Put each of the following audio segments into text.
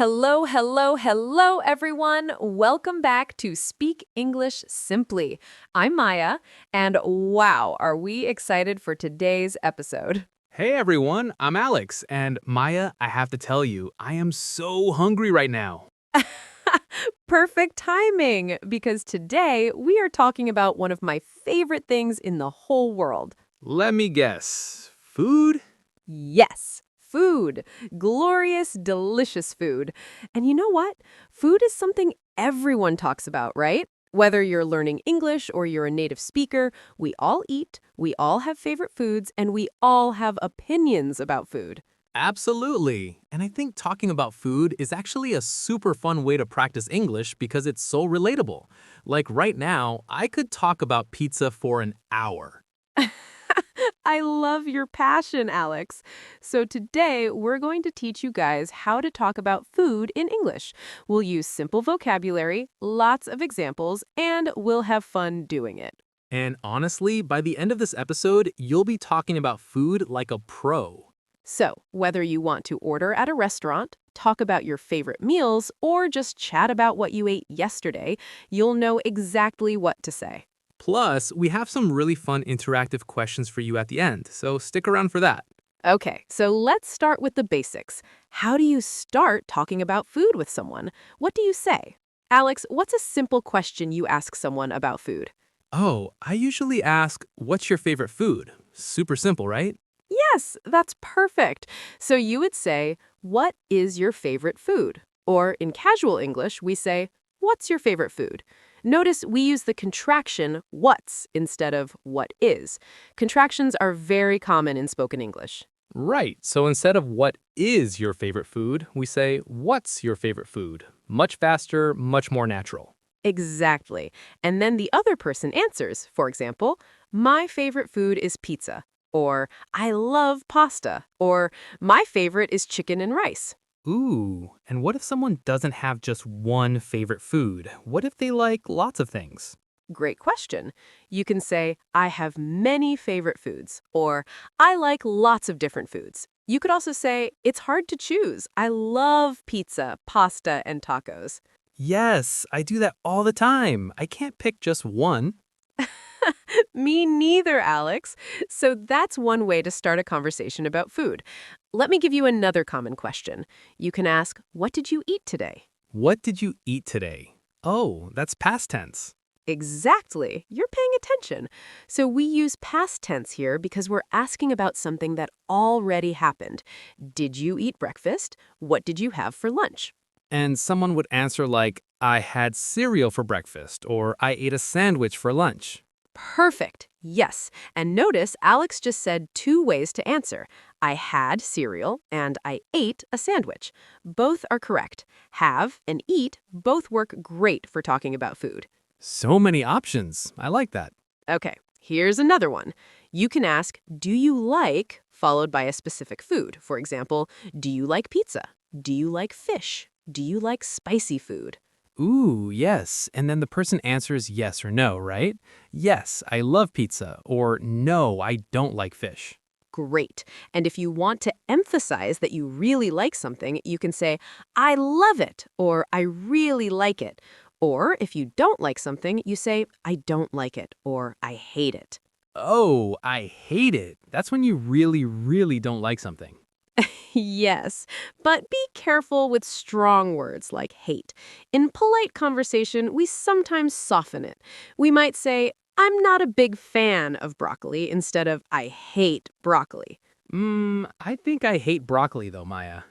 Hello, hello, hello, everyone. Welcome back to Speak English Simply. I'm Maya, and wow, are we excited for today's episode? Hey everyone, I'm Alex, and Maya, I have to tell you, I am so hungry right now. Perfect timing, because today we are talking about one of my favorite things in the whole world. Let me guess. Food? Yes, food. Glorious, delicious food. And you know what? Food is something everyone talks about, right? Whether you're learning English or you're a native speaker, we all eat, we all have favorite foods, and we all have opinions about food. Absolutely. And I think talking about food is actually a super fun way to practice English because it's so relatable. Like right now, I could talk about pizza for an hour. I love your passion, Alex. So today, we're going to teach you guys how to talk about food in English. We'll use simple vocabulary, lots of examples, and we'll have fun doing it. And honestly, by the end of this episode, you'll be talking about food like a pro. So, whether you want to order at a restaurant, talk about your favorite meals, or just chat about what you ate yesterday, you'll know exactly what to say. Plus, we have some really fun interactive questions for you at the end, so stick around for that. Okay, so let's start with the basics. How do you start talking about food with someone? What do you say? Alex, what's a simple question you ask someone about food? Oh, I usually ask, what's your favorite food? Super simple, right? Yes, that's perfect. So you would say, what is your favorite food? Or in casual English, we say, what's your favorite food? Notice we use the contraction what's instead of what is. Contractions are very common in spoken English. Right, so instead of what is your favorite food, we say, what's your favorite food? Much faster, much more natural. Exactly. And then the other person answers. For example, my favorite food is pizza. Or I love pasta. Or my favorite is chicken and rice. Ooh, and what if someone doesn't have just one favorite food? What if they like lots of things? Great question. You can say, I have many favorite foods, or I like lots of different foods. You could also say, it's hard to choose. I love pizza, pasta, and tacos. Yes, I do that all the time. I can't pick just one. Me neither, Alex. So that's one way to start a conversation about food. Let me give you another common question. You can ask, what did you eat today? What did you eat today? Oh, that's past tense. Exactly. You're paying attention. So we use past tense here because we're asking about something that already happened. Did you eat breakfast? What did you have for lunch? And someone would answer like, I had cereal for breakfast, or I ate a sandwich for lunch. Perfect. Yes. And notice Alex just said two ways to answer. I had cereal and I ate a sandwich. Both are correct. Have and eat both work great for talking about food. So many options. I like that. Okay, here's another one. You can ask, do you like, followed by a specific food. For example, do you like pizza? Do you like fish? Do you like spicy food? Ooh, yes. And then the person answers yes or no, right? Yes, I love pizza. Or no, I don't like fish. Great. And if you want to emphasize that you really like something, you can say, I love it, or I really like it. Or if you don't like something, you say, I don't like it, or I hate it. Oh, I hate it. That's when you really, really don't like something. Yes, but be careful with strong words like hate. In polite conversation, we sometimes soften it. We might say, I'm not a big fan of broccoli instead of I hate broccoli. I think I hate broccoli though, Maya.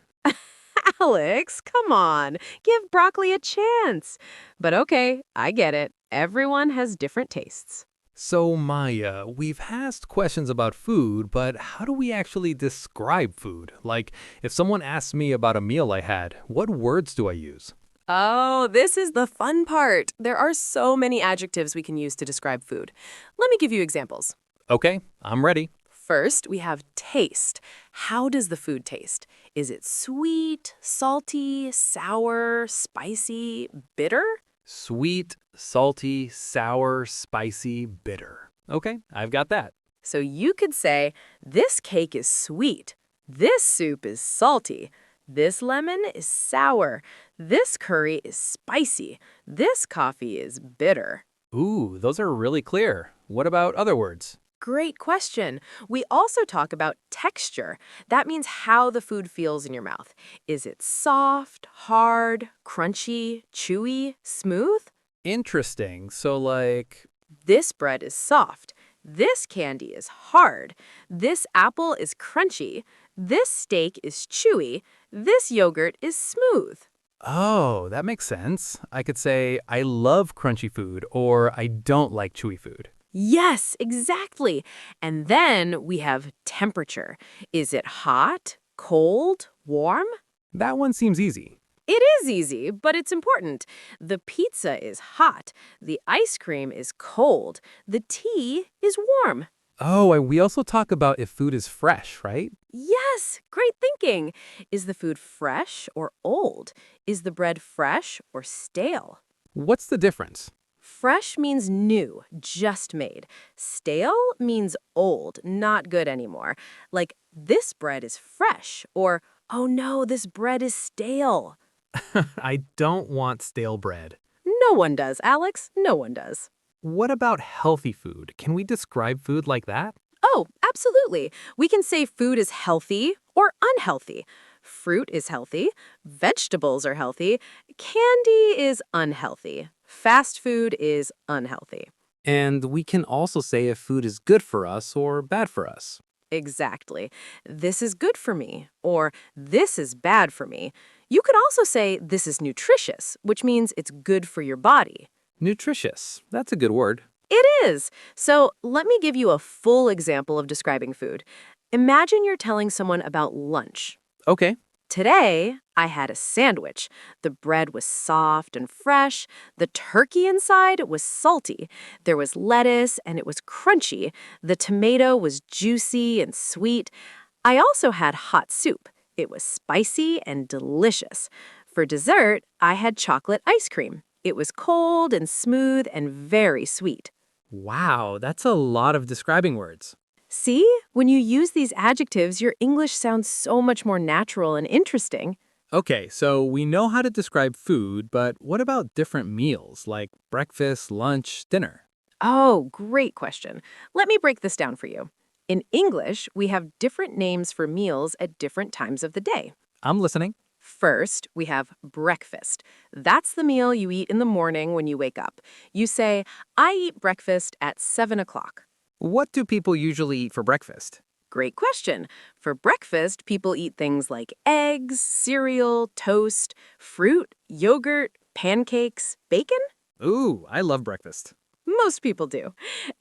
Alex, come on, give broccoli a chance. But okay, I get it. Everyone has different tastes. So, Maya, we've asked questions about food, but how do we actually describe food? Like, if someone asks me about a meal I had, what words do I use? Oh, this is the fun part. There are so many adjectives we can use to describe food. Let me give you examples. Okay, I'm ready. First, we have taste. How does the food taste? Is it sweet, salty, sour, spicy, bitter? Sweet, salty, sour, spicy, bitter. Okay, I've got that. So you could say, this cake is sweet. This soup is salty. This lemon is sour. This curry is spicy. This coffee is bitter. Ooh, those are really clear. What about other words? Great question. We also talk about texture. That means how the food feels in your mouth. Is it soft, hard, crunchy, chewy, smooth? Interesting. So, like, This bread is soft. This candy is hard. This apple is crunchy. This steak is chewy. This yogurt is smooth. oh, that makes sense. I could say, I love crunchy food, or I don't like chewy food. Yes, exactly. And then we have temperature. Is it hot, cold, warm? That one seems easy. It is easy, but it's important. The pizza is hot. The ice cream is cold. The tea is warm. Oh, and we also talk about if food is fresh, right? Yes, great thinking. Is the food fresh or old? Is the bread fresh or stale? What's the difference? Fresh means new, just made. Stale means old, not good anymore. Like, this bread is fresh, or, oh no, this bread is stale. I don't want stale bread. No one does, Alex. No one does. What about healthy food? Can we describe food like that? Oh, absolutely. We can say food is healthy or unhealthy. Fruit is healthy. Vegetables are healthy. Candy is unhealthy. Fast food is unhealthy. And we can also say if food is good for us or bad for us. Exactly. This is good for me, or this is bad for me. You could also say this is nutritious, which means it's good for your body. Nutritious. That's a good word. It is. So let me give you a full example of describing food. Imagine you're telling someone about lunch. Okay. Today, I had a sandwich. The bread was soft and fresh. The turkey inside was salty. There was lettuce and it was crunchy. The tomato was juicy and sweet. I also had hot soup. It was spicy and delicious. For dessert, I had chocolate ice cream. It was cold and smooth and very sweet. Wow, that's a lot of describing words. See, when you use these adjectives, your English sounds so much more natural and interesting. Okay, so we know how to describe food, but what about different meals like breakfast, lunch, dinner? Oh, great question. Let me break this down for you. In English, we have different names for meals at different times of the day. I'm listening. First, we have breakfast. That's the meal you eat in the morning when you wake up. You say, I eat breakfast at 7 o'clock. What do people usually eat for breakfast? Great question. For breakfast, people eat things like eggs, cereal, toast, fruit, yogurt, pancakes, bacon. Ooh, I love breakfast. Most people do.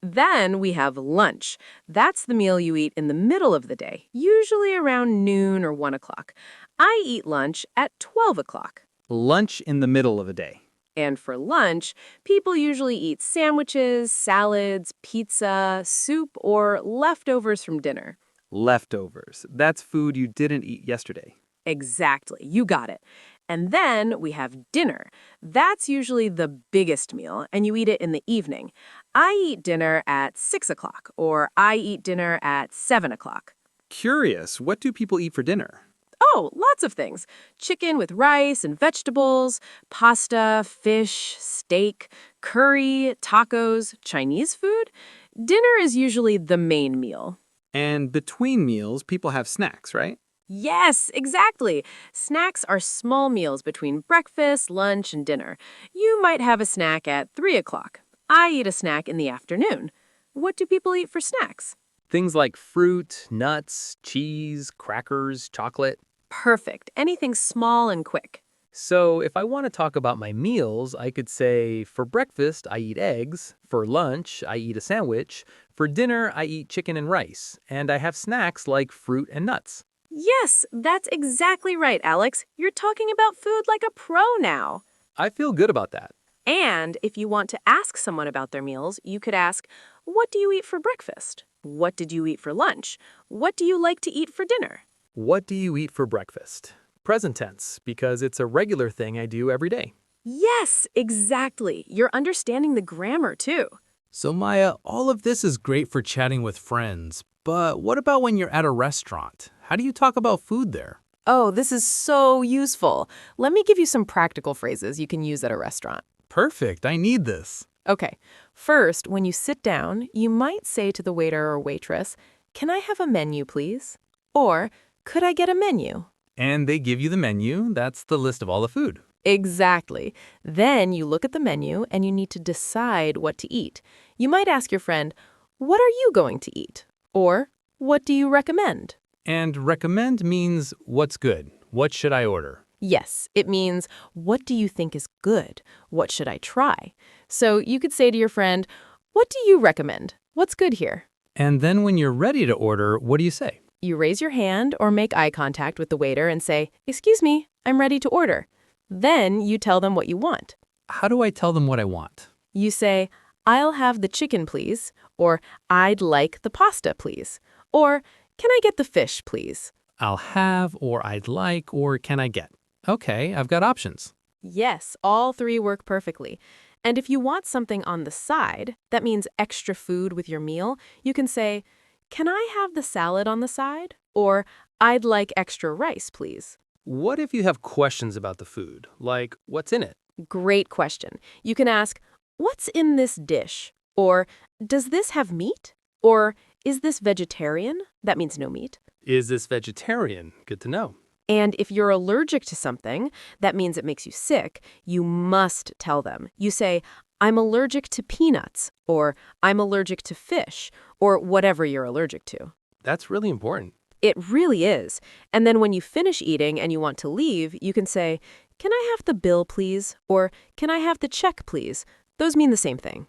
Then we have lunch. That's the meal you eat in the middle of the day, usually around noon or 1 o'clock. I eat lunch at 12 o'clock. Lunch in the middle of a day. And for lunch, people usually eat sandwiches, salads, pizza, soup, or leftovers from dinner. Leftovers. That's food you didn't eat yesterday. Exactly, you got it. And then we have dinner. That's usually the biggest meal, and you eat it in the evening. I eat dinner at 6 o'clock, or I eat dinner at 7 o'clock. Curious, what do people eat for dinner? Oh, lots of things. Chicken with rice and vegetables, pasta, fish, steak, curry, tacos, Chinese food. Dinner is usually the main meal. And between meals, people have snacks, right? Yes, exactly. Snacks are small meals between breakfast, lunch, and dinner. You might have a snack at 3 o'clock. I eat a snack in the afternoon. What do people eat for snacks? Things like fruit, nuts, cheese, crackers, chocolate. Perfect. Anything small and quick. So if I want to talk about my meals, I could say for breakfast, I eat eggs. For lunch, I eat a sandwich. For dinner, I eat chicken and rice. And I have snacks like fruit and nuts. Yes, that's exactly right, Alex. You're talking about food like a pro now. I feel good about that. And if you want to ask someone about their meals, you could ask, what do you eat for breakfast? What did you eat for lunch? What do you like to eat for dinner? What do you eat for breakfast? Present tense, because it's a regular thing I do every day. Yes, exactly. You're understanding the grammar, too. So Maya, all of this is great for chatting with friends, but what about when you're at a restaurant? How do you talk about food there? Oh, this is so useful. Let me give you some practical phrases you can use at a restaurant. Perfect, I need this. Okay. First, when you sit down, you might say to the waiter or waitress, "Can I have a menu, please?" Or, "Could I get a menu?" And they give you the menu, that's the list of all the food. Exactly. Then you look at the menu and you need to decide what to eat. You might ask your friend, "What are you going to eat?" Or, "What do you recommend?" And recommend means what's good. What should I order? Yes, it means, "What do you think is good? What should I try?" So you could say to your friend, "What do you recommend? What's good here?" And then when you're ready to order, what do you say? You raise your hand or make eye contact with the waiter and say, "Excuse me, I'm ready to order." Then you tell them what you want. How do I tell them what I want? You say, "I'll have the chicken, please," or "I'd like the pasta, please," or "Can I get the fish, please?" I'll have, or I'd like, or can I get? Okay, I've got options. Yes, all three work perfectly. And if you want something on the side, that means extra food with your meal, you can say, "Can I have the salad on the side?" Or, "I'd like extra rice, please." What if you have questions about the food, like what's in it? Great question. You can ask, "What's in this dish?" Or, "Does this have meat?" Or, "Is this vegetarian?" That means no meat. Is this vegetarian? Good to know. And if you're allergic to something, that means it makes you sick, you must tell them. You say, "I'm allergic to peanuts," or "I'm allergic to fish," or whatever you're allergic to. That's really important. It really is. And then when you finish eating and you want to leave, you can say, "Can I have the bill, please?" Or, "Can I have the check, please?" Those mean the same thing.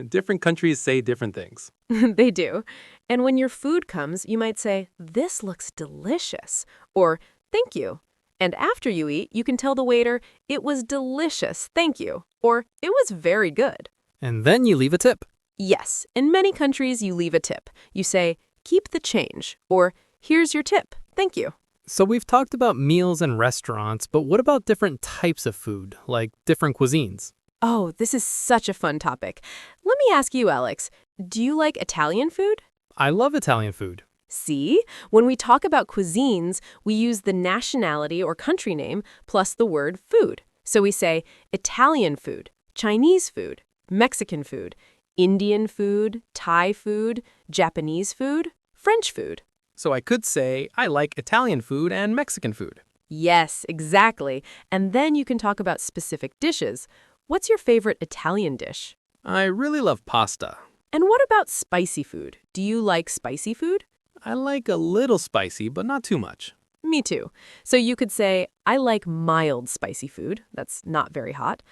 Different countries say different things. They do. And when your food comes, you might say, "This looks delicious," or "Thank you." And after you eat, you can tell the waiter, "It was delicious, thank you," or "It was very good." And then you leave a tip. Yes, in many countries, you leave a tip. You say, "Keep the change," or "Here's your tip, thank you." So we've talked about meals and restaurants, but what about different types of food, like different cuisines? Oh, this is such a fun topic. Let me ask you, Alex, do you like Italian food? I love Italian food. See, when we talk about cuisines, we use the nationality or country name plus the word food. So we say Italian food, Chinese food, Mexican food, Indian food, Thai food, Japanese food, French food. So I could say I like Italian food and Mexican food. Yes, exactly. And then you can talk about specific dishes. What's your favorite Italian dish? I really love pasta. And what about spicy food? Do you like spicy food? I like a little spicy, but not too much. Me too. So you could say, "I like mild spicy food." That's not very hot.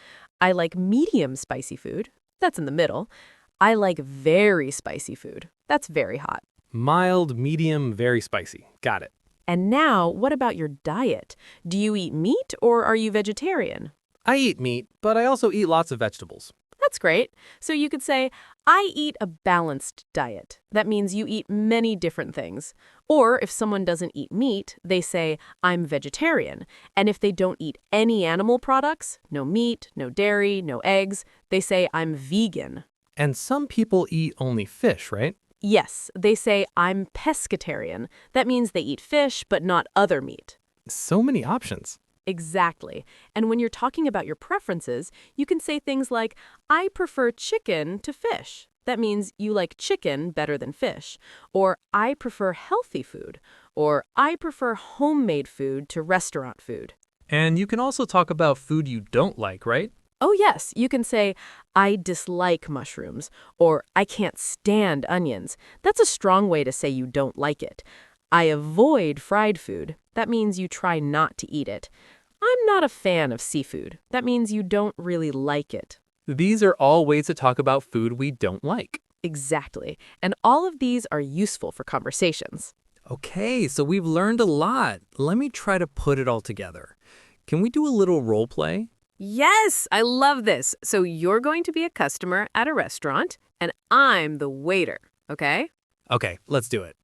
"I like medium spicy food." That's in the middle. "I like very spicy food." That's very hot. Mild, medium, very spicy. Got it. And now, what about your diet? Do you eat meat or are you vegetarian? I eat meat, but I also eat lots of vegetables. That's great. So you could say, "I eat a balanced diet." That means you eat many different things. Or if someone doesn't eat meat, they say, "I'm vegetarian." And if they don't eat any animal products, no meat, no dairy, no eggs, they say, "I'm vegan." And some people eat only fish, right? Yes, they say, "I'm pescatarian." That means they eat fish, but not other meat. So many options. Exactly. And when you're talking about your preferences, you can say things like, "I prefer chicken to fish." That means you like chicken better than fish. Or, "I prefer healthy food." Or, "I prefer homemade food to restaurant food." And you can also talk about food you don't like, right? Oh, yes, you can say, "I dislike mushrooms," or "I can't stand onions." That's a strong way to say you don't like it. "I avoid fried food." That means you try not to eat it. "I'm not a fan of seafood." That means you don't really like it. These are all ways to talk about food we don't like. Exactly. And all of these are useful for conversations. Okay, so we've learned a lot. Let me try to put it all together. Can we do a little role play? Yes, I love this. So you're going to be a customer at a restaurant, and I'm the waiter, okay? Okay, let's do it.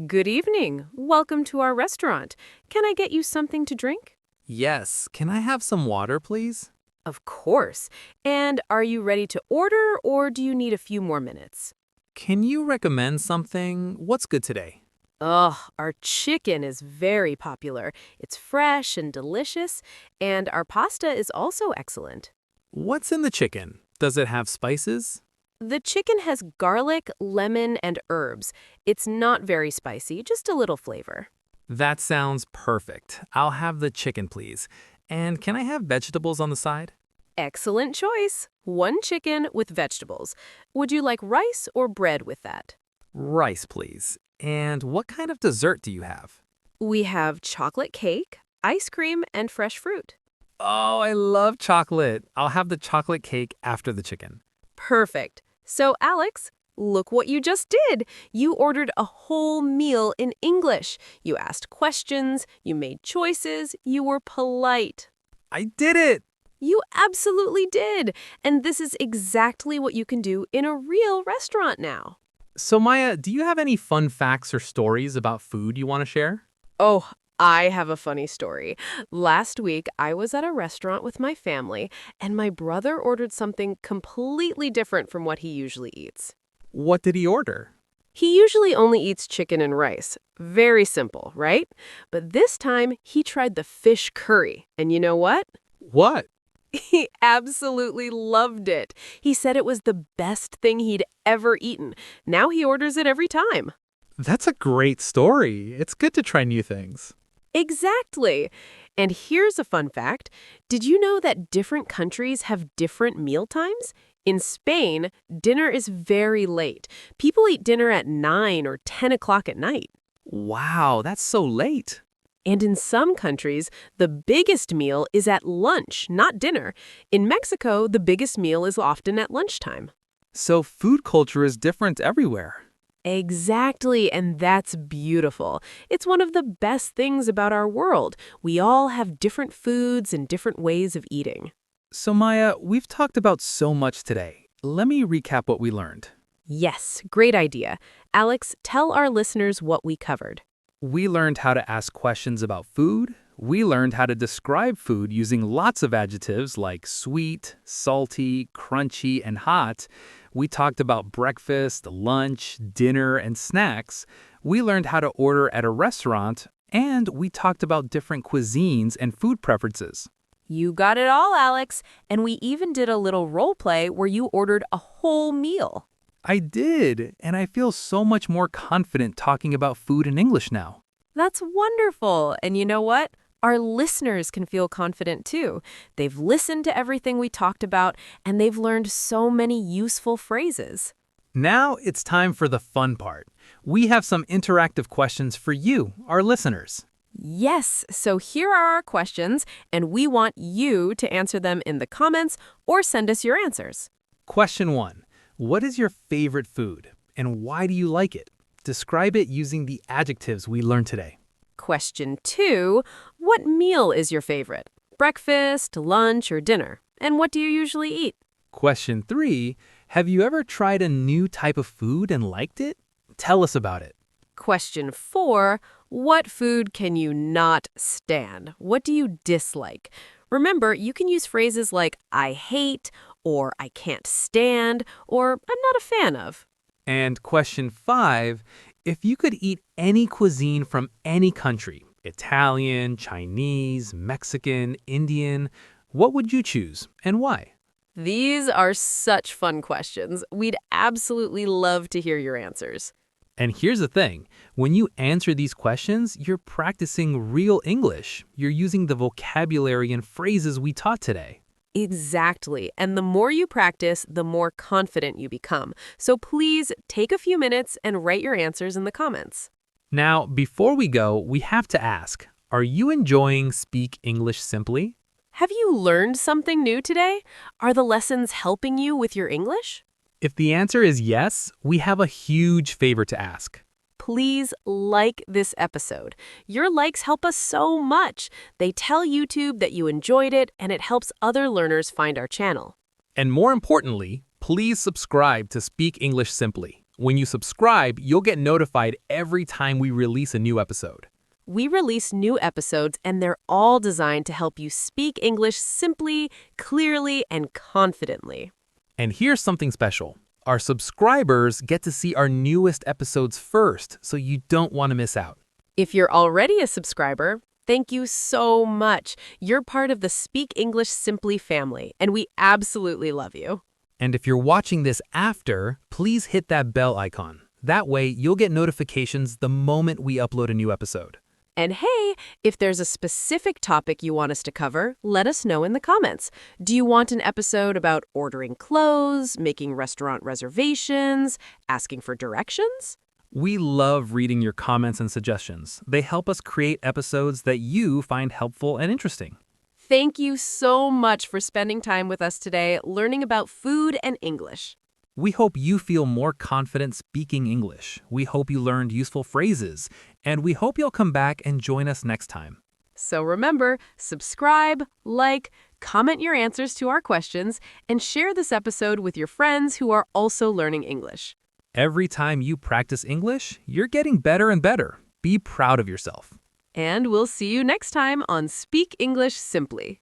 Good evening. Welcome to our restaurant. Can I get you something to drink? Yes, can I have some water, please? Of course. And are you ready to order, or do you need a few more minutes? Can you recommend something? What's good today? Ugh, our chicken is very popular. It's fresh and delicious, and our pasta is also excellent. What's in the chicken? Does it have spices? The chicken has garlic, lemon, and herbs. It's not very spicy, just a little flavor. That sounds perfect. I'll have the chicken, please. And can I have vegetables on the side? Excellent choice. One chicken with vegetables. Would you like rice or bread with that? Rice, please. And what kind of dessert do you have? We have chocolate cake, ice cream, and fresh fruit. Oh, I love chocolate. I'll have the chocolate cake after the chicken. Perfect. So, Alex, look what you just did. You ordered a whole meal in English. You asked questions, you made choices, you were polite. I did it! You absolutely did. And this is exactly what you can do in a real restaurant now. So, Maya, do you have any fun facts or stories about food you want to share? Oh, I have a funny story. Last week, I was at a restaurant with my family, and my brother ordered something completely different from what he usually eats. What did he order? He usually only eats chicken and rice. Very simple, right? But this time, he tried the fish curry. And you know what? What? He absolutely loved it. He said it was the best thing he'd ever eaten. Now he orders it every time. That's a great story. It's good to try new things. Exactly. And here's a fun fact. Did you know that different countries have different meal times? In Spain, dinner is very late. People eat dinner at 9 or 10 o'clock at night. Wow, that's so late. And in some countries, the biggest meal is at lunch, not dinner. In Mexico, the biggest meal is often at lunchtime. So food culture is different everywhere. Exactly, and that's beautiful. It's one of the best things about our world. We all have different foods and different ways of eating. So Maya, we've talked about so much today. Let me recap what we learned. Yes, great idea. Alex, tell our listeners what we covered. We learned how to ask questions about food. We learned how to describe food using lots of adjectives like sweet, salty, crunchy, and hot. We talked about breakfast, lunch, dinner, and snacks. We learned how to order at a restaurant. And we talked about different cuisines and food preferences. You got it all, Alex. And we even did a little role play where you ordered a whole meal. I did, and I feel so much more confident talking about food in English now. That's wonderful. And you know what? Our listeners can feel confident too. They've listened to everything we talked about, and they've learned so many useful phrases. Now it's time for the fun part. We have some interactive questions for you, our listeners. Yes, so here are our questions, and we want you to answer them in the comments or send us your answers. Question 1. What is your favorite food, and why do you like it? Describe it using the adjectives we learned today. Question 2, what meal is your favorite? Breakfast, lunch, or dinner? And what do you usually eat? Question 3. Have you ever tried a new type of food and liked it? Tell us about it. Question 4, what food can you not stand? What do you dislike? Remember, you can use phrases like I hate, or I can't stand, or I'm not a fan of. And question 5, if you could eat any cuisine from any country, Italian, Chinese, Mexican, Indian, what would you choose and why? These are such fun questions. We'd absolutely love to hear your answers. And here's the thing, when you answer these questions, you're practicing real English. You're using the vocabulary and phrases we taught today. Exactly. And the more you practice, the more confident you become. So please take a few minutes and write your answers in the comments. Now, before we go, we have to ask, are you enjoying Speak English Simply? Have you learned something new today? Are the lessons helping you with your English? If the answer is yes, we have a huge favor to ask. Please like this episode. Your likes help us so much. They tell YouTube that you enjoyed it, and it helps other learners find our channel. And more importantly, please subscribe to Speak English Simply. When you subscribe, you'll get notified every time we release a new episode. We release new episodes, and they're all designed to help you speak English simply, clearly, and confidently. And here's something special. Our subscribers get to see our newest episodes first, so you don't want to miss out. If you're already a subscriber, thank you so much. You're part of the Speak English Simply family, and we absolutely love you. And if you're watching this after, please hit that bell icon. That way, you'll get notifications the moment we upload a new episode. And hey, if there's a specific topic you want us to cover, let us know in the comments. Do you want an episode about ordering clothes, making restaurant reservations, asking for directions? We love reading your comments and suggestions. They help us create episodes that you find helpful and interesting. Thank you so much for spending time with us today, learning about food and English. We hope you feel more confident speaking English. We hope you learned useful phrases, and we hope you'll come back and join us next time. So remember, subscribe, like, comment your answers to our questions, and share this episode with your friends who are also learning English. Every time you practice English, you're getting better and better. Be proud of yourself. And we'll see you next time on Speak English Simply.